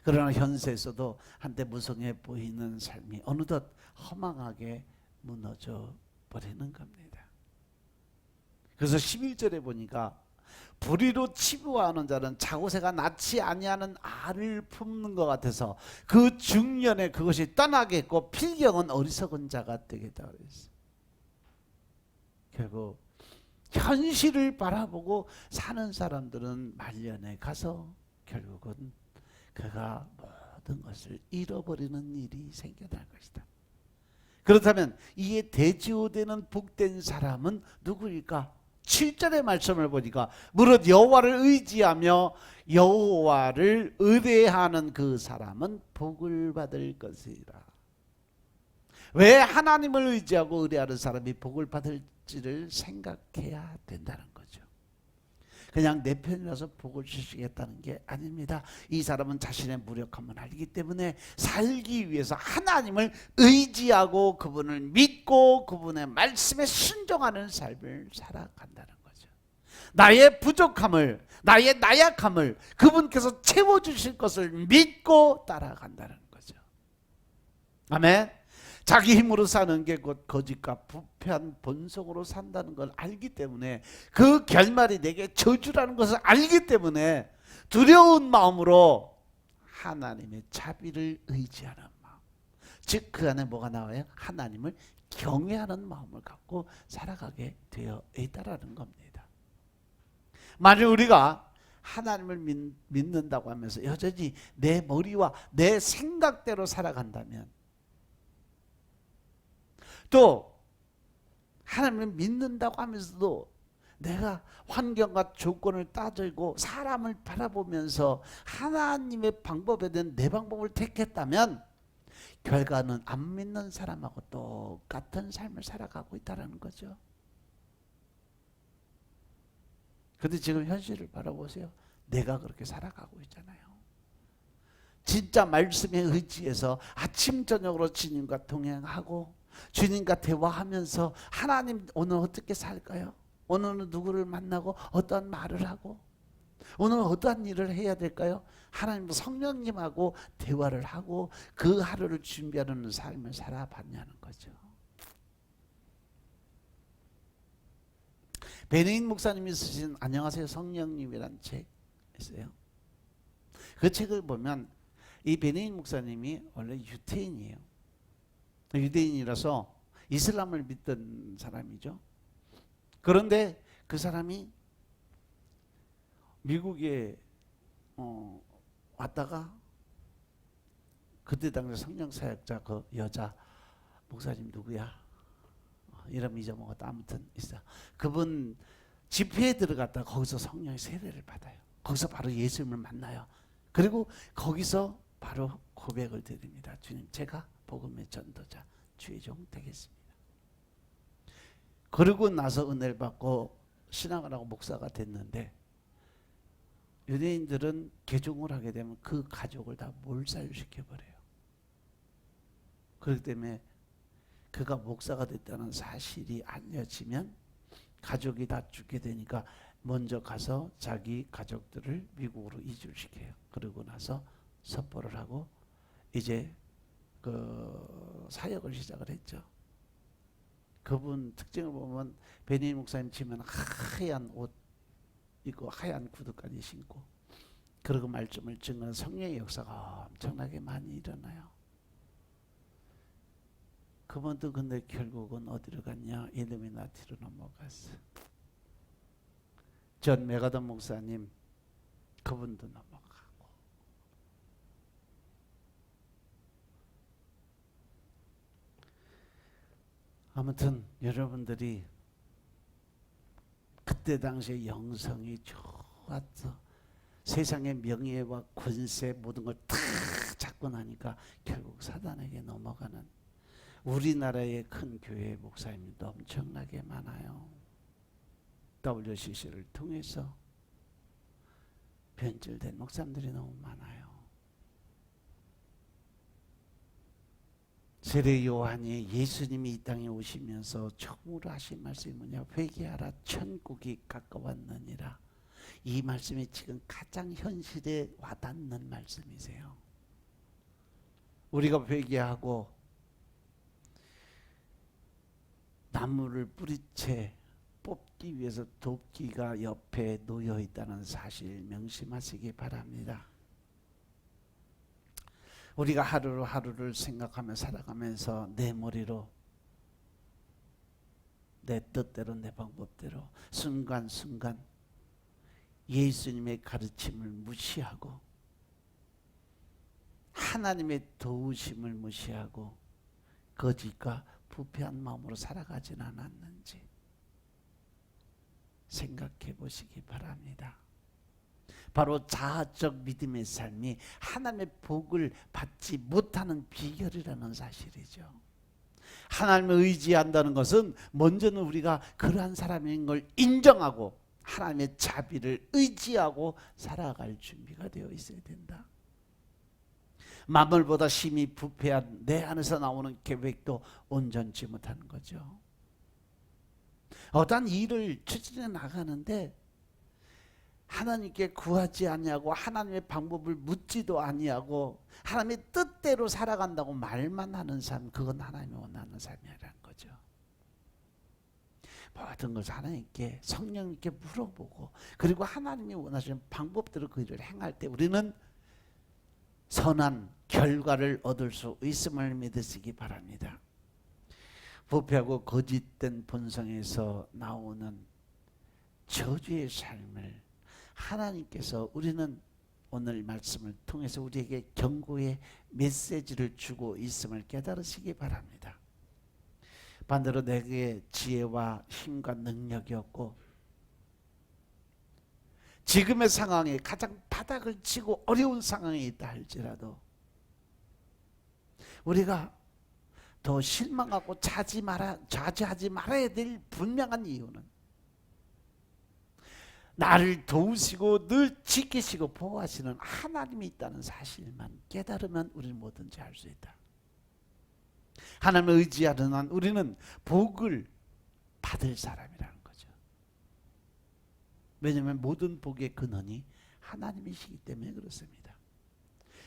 그러나 현세에서도 한때 무성해 보이는 삶이 어느덧 허망하게 무너져 버리는 겁니다. 그래서 11절에 보니까 불의로 치부하는 자는 자고새가 낳지 아니하는 알을 품는 것 같아서 그 중년에 그것이 떠나겠고 필경은 어리석은 자가 되겠다 그랬어요. 결국 현실을 바라보고 사는 사람들은 말년에 가서 결국은 그가 모든 것을 잃어버리는 일이 생겨날 것이다. 그렇다면 이에 대지호되는 복된 사람은 누구일까? 7절의 말씀을 보니까 무릇 여호와를 의지하며 여호와를 의뢰하는 그 사람은 복을 받을 것이라. 왜 하나님을 의지하고 의뢰하는 사람이 복을 받을지를 생각해야 된다는 거죠. 그냥 내 편이라서 복을 주시겠다는 게 아닙니다. 이 사람은 자신의 무력함을 알기 때문에 살기 위해서 하나님을 의지하고 그분을 믿고 그분의 말씀에 순종하는 삶을 살아간다는 거죠. 나의 부족함을, 나의 나약함을 그분께서 채워주실 것을 믿고 따라간다는 거죠. 아멘. 자기 힘으로 사는 게 곧 거짓과 부패한 본성으로 산다는 걸 알기 때문에, 그 결말이 내게 저주라는 것을 알기 때문에 두려운 마음으로 하나님의 자비를 의지하는 마음, 즉 그 안에 뭐가 나와요? 하나님을 경외하는 마음을 갖고 살아가게 되어 있다라는 겁니다. 만약 우리가 하나님을 믿는다고 하면서 여전히 내 머리와 내 생각대로 살아간다면, 또 하나님을 믿는다고 하면서도 내가 환경과 조건을 따지고 사람을 바라보면서 하나님의 방법에 대한 내 방법을 택했다면 결과는 안 믿는 사람하고 똑같은 삶을 살아가고 있다는 거죠. 그런데 지금 현실을 바라보세요. 내가 그렇게 살아가고 있잖아요. 진짜 말씀에 의지해서 아침 저녁으로 주님과 동행하고 주님과 대화하면서, 하나님 오늘 어떻게 살까요? 오늘은 누구를 만나고 어떠한 말을 하고 오늘 어떠한 일을 해야 될까요? 하나님 성령님하고 대화를 하고 그 하루를 준비하는 삶을 살아봤냐는 거죠. 베네인 목사님이 쓰신 안녕하세요 성령님이라는 책 있어요. 그 책을 보면 이 베네인 목사님이 원래 유태인이에요. 유대인이라서 이슬람을 믿던 사람이죠. 그런데 그 사람이 미국에 왔다가 그때 당시 성령 사역자 그 여자 목사님 누구야? 이름 잊어먹었다. 아무튼 있어. 그분 집회에 들어갔다 거기서 성령의 세례를 받아요. 거기서 바로 예수님을 만나요. 그리고 거기서 바로 고백을 드립니다. 주님, 제가 복음의 전도자 주의 종 되겠습니다. 그러고 나서 은혜를 받고 신앙을 하고 목사가 됐는데, 유대인들은 개종을 하게 되면 그 가족을 다 몰살시켜버려요. 그렇기 때문에 그가 목사가 됐다는 사실이 알려지면 가족이 다 죽게 되니까 먼저 가서 자기 가족들을 미국으로 이주를 시켜요. 그러고 나서 선포를 하고 이제 그 사역을 시작을 했죠. 그분 특징을 보면 베네인 목사님 치면 하얀 옷 입고 하얀 구두까지 신고, 그리고 말씀을 증거하는 성령의 역사가 엄청나게 많이 일어나요. 그분도 근데 결국은 어디로 갔냐? 일루미나티로 넘어갔어. 전 메가던 목사님 그분도 넘어가고. 아무튼 여러분들이 그때 당시에 영성이 좋았어. 세상의 명예와 권세 모든 걸 다 잡고 나니까 결국 사단에게 넘어가는 우리나라의 큰 교회 목사님도 엄청나게 많아요. WCC를 통해서 변질된 목사님들이 너무 많아요. 세례 요한이 예수님이 이 땅에 오시면서 처음으로 하신 말씀이 뭐냐? 회개하라 천국이 가까웠느니라. 이 말씀이 지금 가장 현실에 와닿는 말씀이세요. 우리가 회개하고 나무를 뿌리채 뽑기 위해서 도끼가 옆에 놓여 있다는 사실 명심하시기 바랍니다. 우리가 하루를 생각하며 살아가면서 내 머리로 내 뜻대로 내 방법대로 순간순간 예수님의 가르침을 무시하고 하나님의 도우심을 무시하고 거짓과 부패한 마음으로 살아가진 않았는지 생각해 보시기 바랍니다. 바로 자아적 믿음의 삶이 하나님의 복을 받지 못하는 비결이라는 사실이죠. 하나님을 의지한다는 것은 먼저는 우리가 그러한 사람인 걸 인정하고 하나님의 자비를 의지하고 살아갈 준비가 되어 있어야 된다. 만물보다 심히 부패한 내 안에서 나오는 계획도 온전치 못하는 거죠. 어떠한 일을 추진해 나가는데 하나님께 구하지 아니하고 하나님의 방법을 묻지도 아니하고 하나님의 뜻대로 살아간다고 말만 하는 삶, 그건 하나님이 원하는 삶이라는 거죠. 모든 것을 하나님께, 성령님께 물어보고, 그리고 하나님이 원하시는 방법대로 그 일을 행할 때 우리는 선한 결과를 얻을 수 있음을 믿으시기 바랍니다. 부패하고 거짓된 본성에서 나오는 저주의 삶을 하나님께서, 우리는 오늘 말씀을 통해서 우리에게 경고의 메시지를 주고 있음을 깨달으시기 바랍니다. 반대로 내게 지혜와 힘과 능력이 없고 지금의 상황에 가장 바닥을 치고 어려운 상황에 있다 할지라도 우리가 더 실망하고 좌지하지 말아야 될 분명한 이유는 나를 도우시고 늘 지키시고 보호하시는 하나님이 있다는 사실만 깨달으면 우리는 뭐든지 할 수 있다. 하나님을 의지하는 한 우리는 복을 받을 사람이라는 거죠. 왜냐하면 모든 복의 근원이 하나님이시기 때문에 그렇습니다.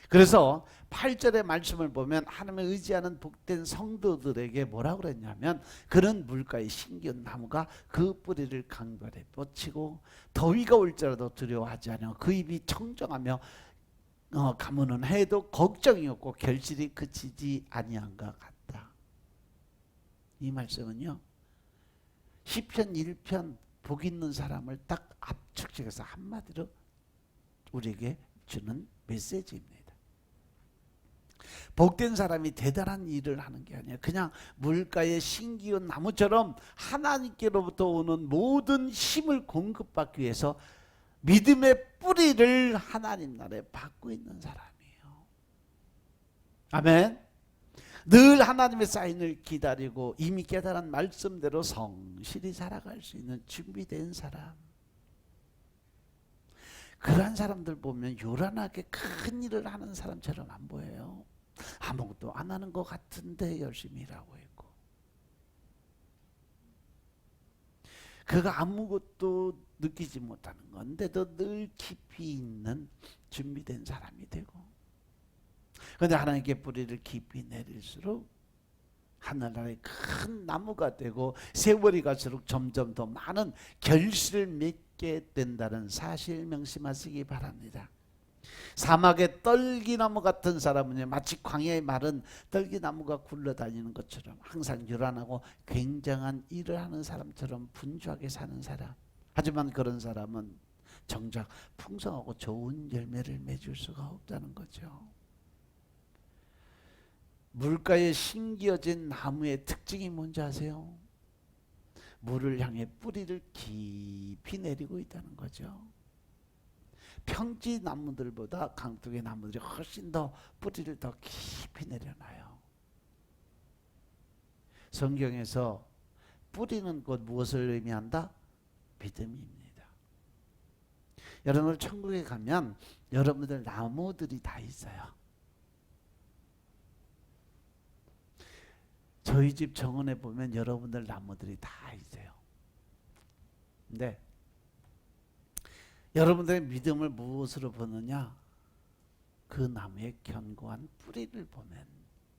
그래서 8절의 말씀을 보면 하나님을 의지하는 복된 성도들에게 뭐라고 그랬냐면, 그런 물가에 심기운 나무가 그 뿌리를 강변에 뻗치고 더위가 올지라도 두려워하지 않으며 그 입이 청정하며 가무는 해도 걱정이 없고 결실이 그치지 아니한 것 같다. 이 말씀은요, 시편 1편 복 있는 사람을 딱 압축해서 한마디로 우리에게 주는 메시지입니다. 복된 사람이 대단한 일을 하는 게 아니라 그냥 물가에 심기운 나무처럼 하나님께로부터 오는 모든 힘을 공급받기 위해서 믿음의 뿌리를 하나님 나라에 받고 있는 사람이에요. 아멘. 늘 하나님의 사인을 기다리고 이미 깨달은 말씀대로 성실히 살아갈 수 있는 준비된 사람. 그러한 사람들 보면 요란하게 큰 일을 하는 사람처럼 안 보여요. 아무것도 안 하는 것 같은데 열심히 일하고 있고, 그가 아무것도 느끼지 못하는 건데도 늘 깊이 있는 준비된 사람이 되고, 그런데 하나님께 뿌리를 깊이 내릴수록 하늘나라의 큰 나무가 되고 세월이 갈수록 점점 더 많은 결실을 맺게 된다는 사실 명심하시기 바랍니다. 사막의 떨기나무 같은 사람은 마치 광야의 마른 떨기나무가 굴러다니는 것처럼 항상 요란하고 굉장한 일을 하는 사람처럼 분주하게 사는 사람. 하지만 그런 사람은 정작 풍성하고 좋은 열매를 맺을 수가 없다는 거죠. 물가에 심겨진 나무의 특징이 뭔지 아세요? 물을 향해 뿌리를 깊이 내리고 있다는 거죠. 평지 나무들보다 강둑의 나무들이 훨씬 더 뿌리를 더 깊이 내려놔요. 성경에서 뿌리는 곧 무엇을 의미한다? 믿음입니다. 여러분 천국에 가면 여러분들 나무들이 다 있어요. 저희 집 정원에 보면 여러분들 나무들이 다 있어요. 근데 여러분들의 믿음을 무엇으로 보느냐? 그 나무의 견고한 뿌리를 보면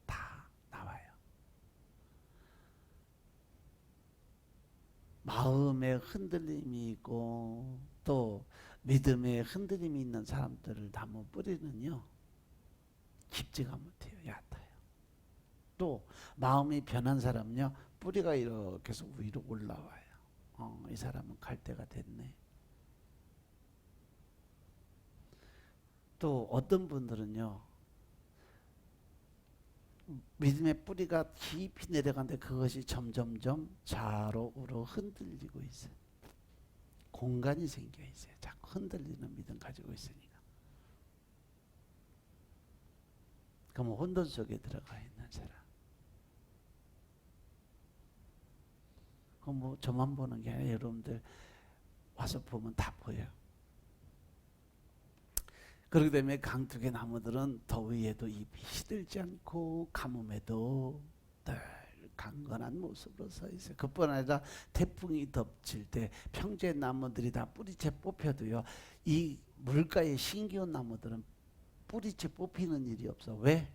다 나와요. 마음의 흔들림이 있고 또 믿음의 흔들림이 있는 사람들을 나무 뿌리는요, 깊지가 못해요. 얕아요. 또 마음이 변한 사람은요, 뿌리가 이렇게 해서 위로 올라와요. 이 사람은 갈 때가 됐네. 또 어떤 분들은요, 믿음의 뿌리가 깊이 내려가는데 그것이 점점점 좌로 우로 흔들리고 있어요. 공간이 생겨 있어요. 자꾸 흔들리는 믿음 가지고 있으니까. 그럼 혼돈 속에 들어가 있는 사람. 그럼 뭐 저만 보는 게 아니라 여러분들 와서 보면 다 보여요. 그렇기 때문에 강둑의 나무들은 더위에도 잎이 시들지 않고 가뭄에도 늘 강건한 모습으로 서 있어요. 그뿐 아니라 태풍이 덮칠 때 평지의 나무들이 다 뿌리채 뽑혀도요, 이 물가에 신기한 나무들은 뿌리채 뽑히는 일이 없어. 왜?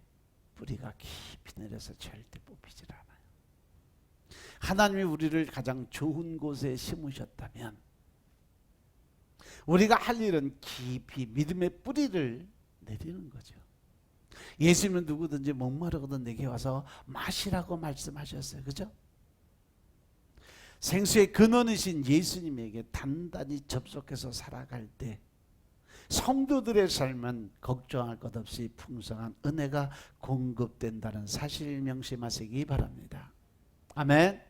뿌리가 깊이 내려서 절대 뽑히질 않아요. 하나님이 우리를 가장 좋은 곳에 심으셨다면 우리가 할 일은 깊이 믿음의 뿌리를 내리는 거죠. 예수님은 누구든지 목마르거든 내게 와서 마시라고 말씀하셨어요. 그죠? 생수의 근원이신 예수님에게 단단히 접속해서 살아갈 때 성도들의 삶은 걱정할 것 없이 풍성한 은혜가 공급된다는 사실 명심하시기 바랍니다. 아멘.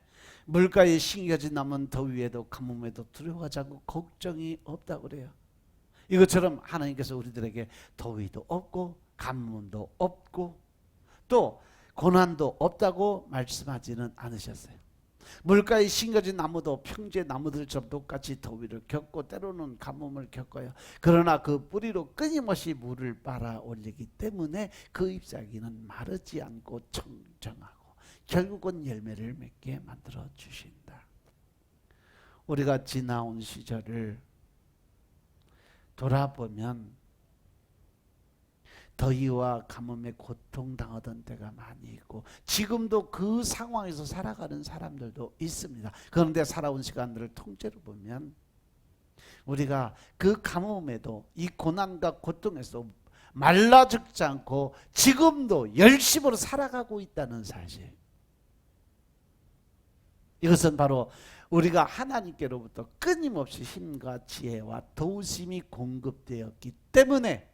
물가에 심겨진 나무는 더위에도 가뭄에도 두려워하지 않고 걱정이 없다고 그래요. 이것처럼 하나님께서 우리들에게 더위도 없고 가뭄도 없고 또 고난도 없다고 말씀하지는 않으셨어요. 물가에 심겨진 나무도 평지의 나무들처럼 똑같이 더위를 겪고 때로는 가뭄을 겪어요. 그러나 그 뿌리로 끊임없이 물을 빨아 올리기 때문에 그 잎사귀는 마르지 않고 청정하고 결국은 열매를 맺게 만들어 주신다. 우리가 지나온 시절을 돌아보면 더위와 가뭄에 고통당하던 때가 많이 있고 지금도 그 상황에서 살아가는 사람들도 있습니다. 그런데 살아온 시간들을 통째로 보면 우리가 그 가뭄에도 이 고난과 고통에서 말라 죽지 않고 지금도 열심으로 살아가고 있다는 사실, 이것은 바로 우리가 하나님께로부터 끊임없이 힘과 지혜와 도우심이 공급되었기 때문에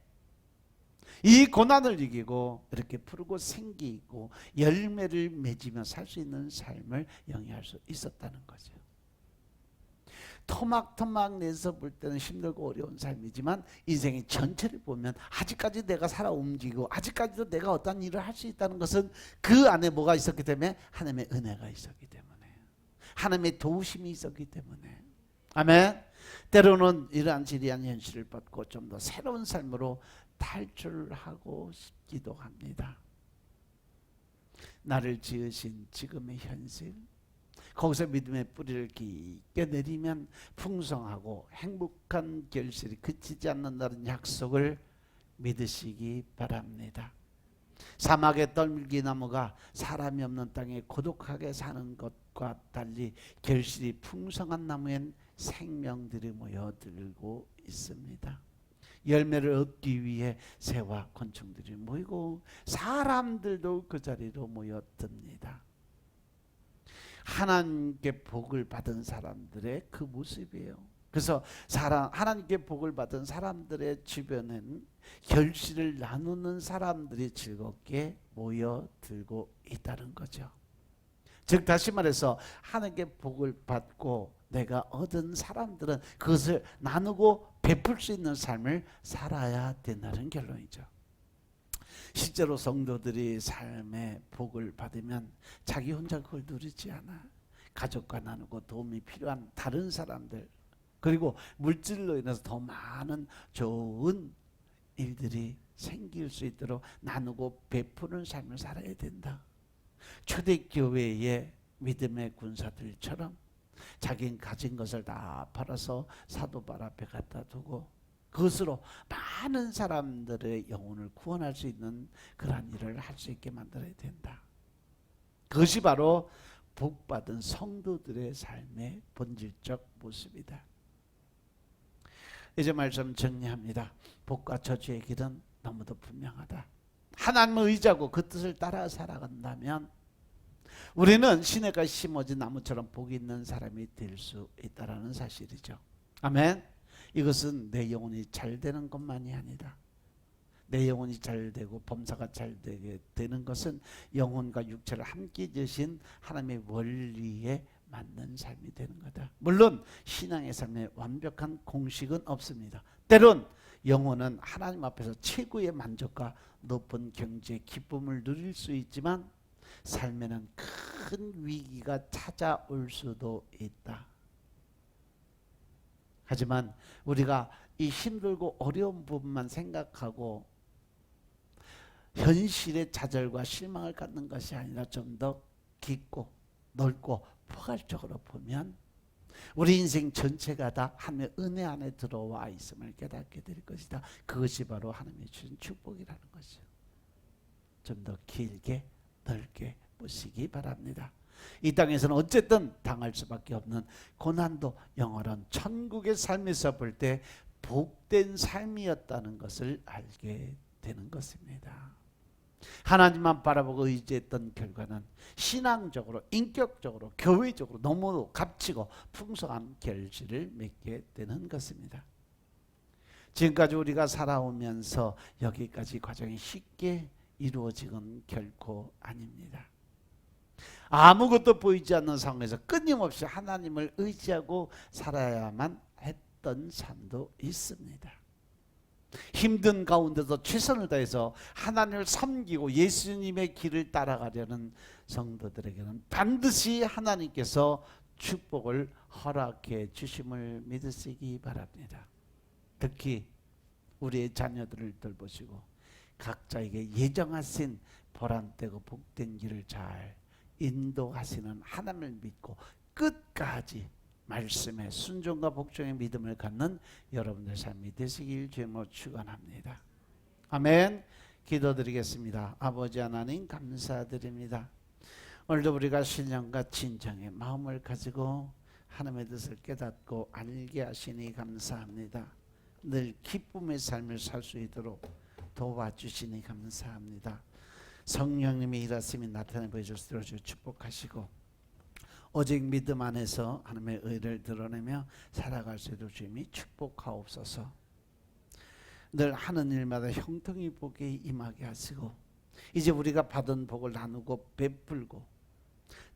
이 고난을 이기고 이렇게 푸르고 생기 있고 열매를 맺으며 살 수 있는 삶을 영위할 수 있었다는 거죠. 토막토막 내서 볼 때는 힘들고 어려운 삶이지만 인생의 전체를 보면 아직까지 내가 살아 움직이고 아직까지도 내가 어떤 일을 할 수 있다는 것은 그 안에 뭐가 있었기 때문에 하나님의 은혜가 있었기 때문에 하나님의 도우심이 있었기 때문에. 아멘. 때로는 이러한 지리한 현실을 받고 좀 더 새로운 삶으로 탈출하고 싶기도 합니다. 나를 지으신 지금의 현실, 거기서 믿음의 뿌리를 깊게 내리면 풍성하고 행복한 결실이 그치지 않는다는 약속을 믿으시기 바랍니다. 사막의 떨기나무가 사람이 없는 땅에 고독하게 사는 것과 달리 결실이 풍성한 나무엔 생명들이 모여들고 있습니다. 열매를 얻기 위해 새와 곤충들이 모이고 사람들도 그 자리로 모여듭니다. 하나님께 복을 받은 사람들의 그 모습이에요. 그래서 하나님께 복을 받은 사람들의 주변엔 결실을 나누는 사람들이 즐겁게 모여들고 있다는 거죠. 즉 다시 말해서 하나님께 복을 받고 내가 얻은 사람들은 그것을 나누고 베풀 수 있는 삶을 살아야 된다는 결론이죠. 실제로 성도들이 삶의 복을 받으면 자기 혼자 그걸 누리지 않아. 가족과 나누고 도움이 필요한 다른 사람들, 그리고 물질로 인해서 더 많은 좋은 일들이 생길 수 있도록 나누고 베푸는 삶을 살아야 된다. 초대교회의 믿음의 군사들처럼 자기는 가진 것을 다 팔아서 사도발 앞에 갖다 두고 그것으로 많은 사람들의 영혼을 구원할 수 있는 그러한 일을 할 수 있게 만들어야 된다. 그것이 바로 복받은 성도들의 삶의 본질적 모습이다. 이제 말씀 정리합니다. 복과 저주의 길은 너무도 분명하다. 하나님을 의지하고 그 뜻을 따라 살아간다면 우리는 시냇가에 심어진 나무처럼 복이 있는 사람이 될 수 있다는 사실이죠. 아멘. 이것은 내 영혼이 잘 되는 것만이 아니다. 내 영혼이 잘 되고 범사가 잘 되게 되는 것은 영혼과 육체를 함께 지으신 하나님의 원리에 맞는 삶이 되는 거다. 물론 신앙의 삶에 완벽한 공식은 없습니다. 때론 영혼은 하나님 앞에서 최고의 만족과 높은 경지의 기쁨을 누릴 수 있지만 삶에는 큰 위기가 찾아올 수도 있다. 하지만 우리가 이 힘들고 어려운 부분만 생각하고 현실의 좌절과 실망을 갖는 것이 아니라 좀 더 깊고 넓고 포괄적으로 보면 우리 인생 전체가 다 하나님의 은혜 안에 들어와 있음을 깨닫게 될 것이다. 그것이 바로 하나님이 주신 축복이라는 것이죠. 좀 더 길게 넓게 보시기 바랍니다. 이 땅에서는 어쨌든 당할 수밖에 없는 고난도 영원한 천국의 삶에서 볼 때 복된 삶이었다는 것을 알게 되는 것입니다. 하나님만 바라보고 의지했던 결과는 신앙적으로, 인격적으로, 교회적으로 너무 값지고 풍성한 결실을 맺게 되는 것입니다. 지금까지 우리가 살아오면서 여기까지 과정이 쉽게 이루어지건 결코 아닙니다. 아무것도 보이지 않는 상황에서 끊임없이 하나님을 의지하고 살아야만 했던 삶도 있습니다. 힘든 가운데도 최선을 다해서 하나님을 섬기고 예수님의 길을 따라가려는 성도들에게는 반드시 하나님께서 축복을 허락해 주심을 믿으시기 바랍니다. 특히 우리의 자녀들을 돌보시고 각자에게 예정하신 보람되고 복된 길을 잘 인도하시는 하나님을 믿고 끝까지 말씀에 순종과 복종의 믿음을 갖는 여러분들 삶이 되시길 주님으로 축원합니다. 아멘. 기도드리겠습니다. 아버지 하나님 감사드립니다. 오늘도 우리가 신령과 진정의 마음을 가지고 하나님의 뜻을 깨닫고 알게 하시니 감사합니다. 늘 기쁨의 삶을 살 수 있도록 도와주시니 감사합니다. 성령님이 일하심이 나타내 보여줄 수 있도록 축복하시고 오직 믿음 안에서 하나님의 의를 드러내며 살아갈 수 있도록 주님이 축복하옵소서. 늘 하는 일마다 형통이 복에 임하게 하시고 이제 우리가 받은 복을 나누고 베풀고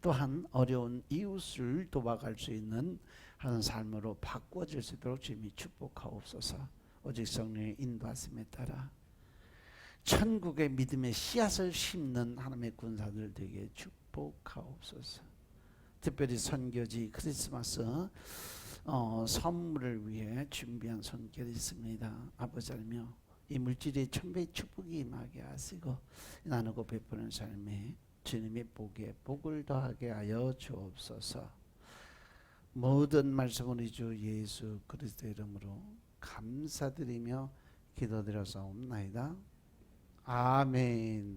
또한 어려운 이웃을 도와갈 수 있는 하는 삶으로 바꿔질 수 있도록 주님이 축복하옵소서. 오직 성령의 인도하심에 따라 천국의 믿음의 씨앗을 심는 하나님의 군사들 되게 축복하옵소서. 특별히 선교지 크리스마스 선물을 위해 준비한 손길이 있습니다. 아버지 하나님 이 물질의 천배의 축복이 임하게 하시고 나누고 베푸는 삶에 주님의 복에 복을 더하게 하여 주옵소서. 모든 말씀을 우리 주 예수 그리스도 이름으로 감사드리며 기도드려서옵나이다. 아멘.